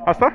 Asta?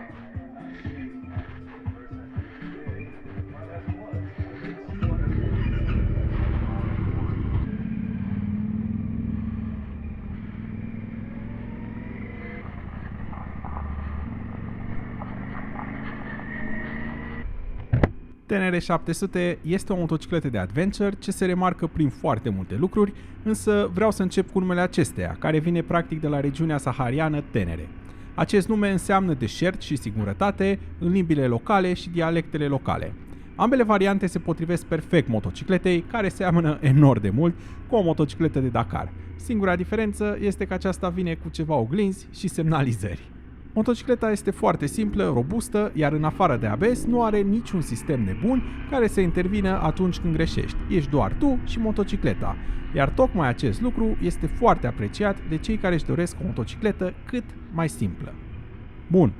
TNR 700 este o motocicletă de adventure ce se remarcă prin foarte multe lucruri, însă vreau să încep cu numele acesteia, care vine practic de la regiunea sahariană Tenere. Acest nume înseamnă deșert și singurătate în limbile locale și dialectele locale. Ambele variante se potrivesc perfect motocicletei, care seamănă enorm de mult cu o motocicletă de Dakar. Singura diferență este că aceasta vine cu ceva oglinzi și semnalizări. Motocicleta este foarte simplă, robustă, iar în afară de ABS nu are niciun sistem nebun care să intervină atunci când greșești. Ești doar tu și motocicleta. Iar tocmai acest lucru este foarte apreciat de cei care își doresc o motocicletă cât mai simplă. Bun.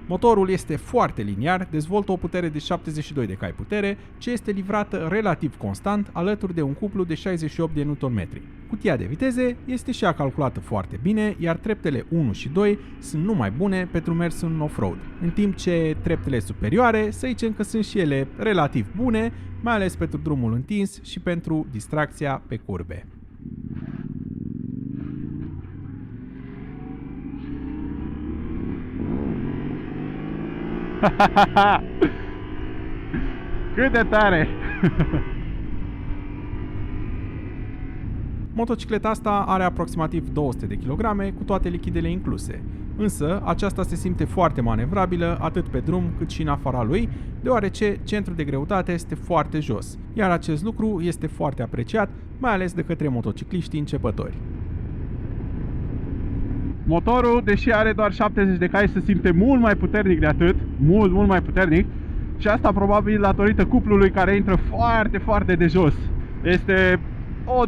Motorul este foarte liniar, dezvoltă o putere de 72 de cai putere, ce este livrată relativ constant alături de un cuplu de 68 de Nm. Cutia de viteze este și ea calculată foarte bine, iar treptele 1 și 2 sunt numai bune pentru mers în off-road, în timp ce treptele superioare, să zicem că sunt și ele relativ bune, mai ales pentru drumul întins și pentru distracția pe curbe. Cât de tare! Motocicleta asta are aproximativ 200 de kg cu toate lichidele incluse, însă aceasta se simte foarte manevrabilă atât pe drum cât și în afara lui, deoarece centrul de greutate este foarte jos, iar acest lucru este foarte apreciat, mai ales de către motocicliștii începători. Motorul, deși are doar 70 de cai, se simte mult mai puternic de atât, mult mai puternic, și asta probabil datorită cuplului care intră foarte de jos. Este o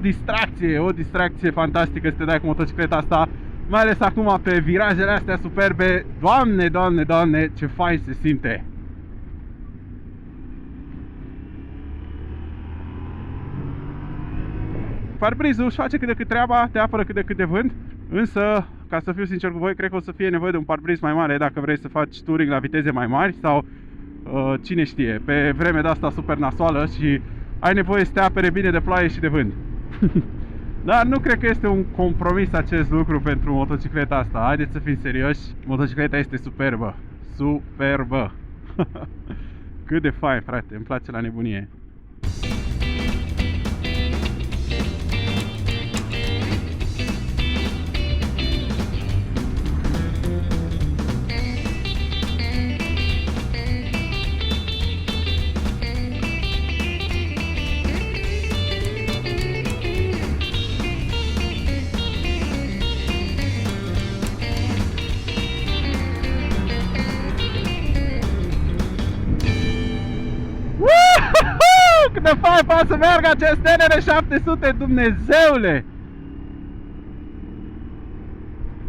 distracție fantastică să te dai cu motocicleta asta, mai ales acum pe virajele astea superbe. Doamne, ce fain se simte! Parbrizul își face cât de cât treaba, te apără cât de cât de vânt, însă, ca să fiu sincer cu voi, cred că o să fie nevoie de un parbriz mai mare dacă vrei să faci touring la viteze mai mari sau cine știe, pe vreme de asta super nasoală și ai nevoie să te apere bine de ploaie și de vânt. Dar nu cred că este un compromis acest lucru pentru motocicleta asta. Haideți să fim serioși, motocicleta este superbă. Superbă. Cât de fain, frate, îmi place la nebunie. Cât de fain poate să meargă acest TNR 700, Dumnezeule!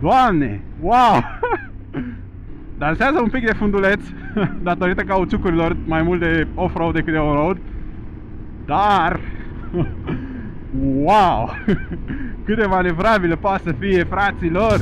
Doamne, wow! Dansează un pic de funduleț datorită cauciucurilor, mai mult de off-road decât de on-road. Dar wow! Cât de manevrabilă poate să fie, fraților!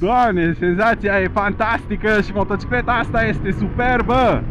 Doamne, senzația e fantastică și motocicleta asta este superbă!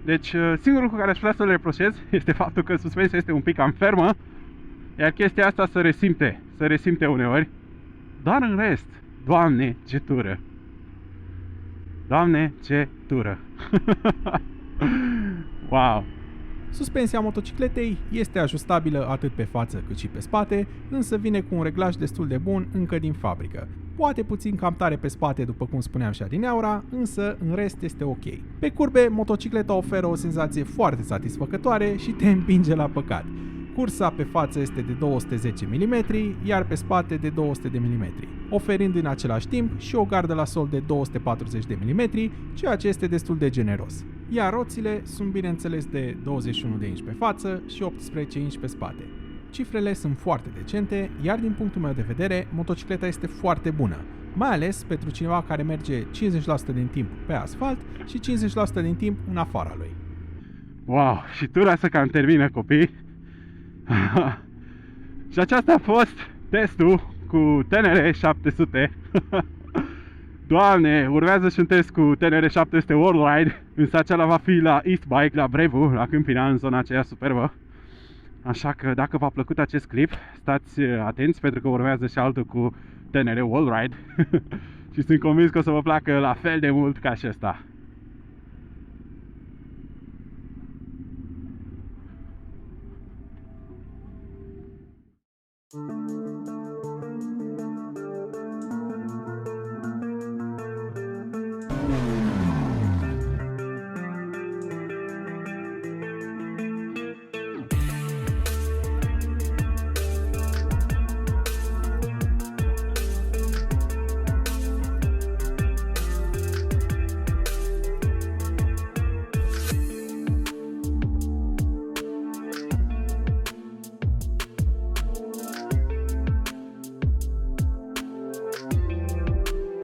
Deci singurul lucru care aș putea să le reproșez este faptul că suspensia este un pic cam fermă, iar chestia asta se resimte uneori. Dar în rest, Doamne, ce tură! Doamne, ce tură! Wow! Suspensia motocicletei este ajustabilă atât pe față cât și pe spate, însă vine cu un reglaj destul de bun încă din fabrică. Poate puțin cam tare pe spate, după cum spuneam și adineaura, însă în rest este ok. Pe curbe, motocicleta oferă o senzație foarte satisfăcătoare și te împinge la păcat. Cursa pe față este de 210 mm, iar pe spate de 200 mm, oferind în același timp și o gardă la sol de 240 de mm, ceea ce este destul de generos. Iar roțile sunt bineînțeles de 21 de inci pe față și 18 inci pe spate. Cifrele sunt foarte decente, iar din punctul meu de vedere, motocicleta este foarte bună, mai ales pentru cineva care merge 50% din timp pe asfalt și 50% din timp în afara lui. Wow! Și tura asta cam termină, copii! Și aceasta a fost testul cu TNR 700. Doamne, urmează și un test cu TNR 700 Worldwide, însă acela va fi la East Bike, la Brevu, la Câmpina, în zona aceea superbă. Așa că dacă v-a plăcut acest clip, stați atenți pentru că urmează și altul cu TNR Worldwide. Și sunt convins că o să vă placă la fel de mult ca și ăsta.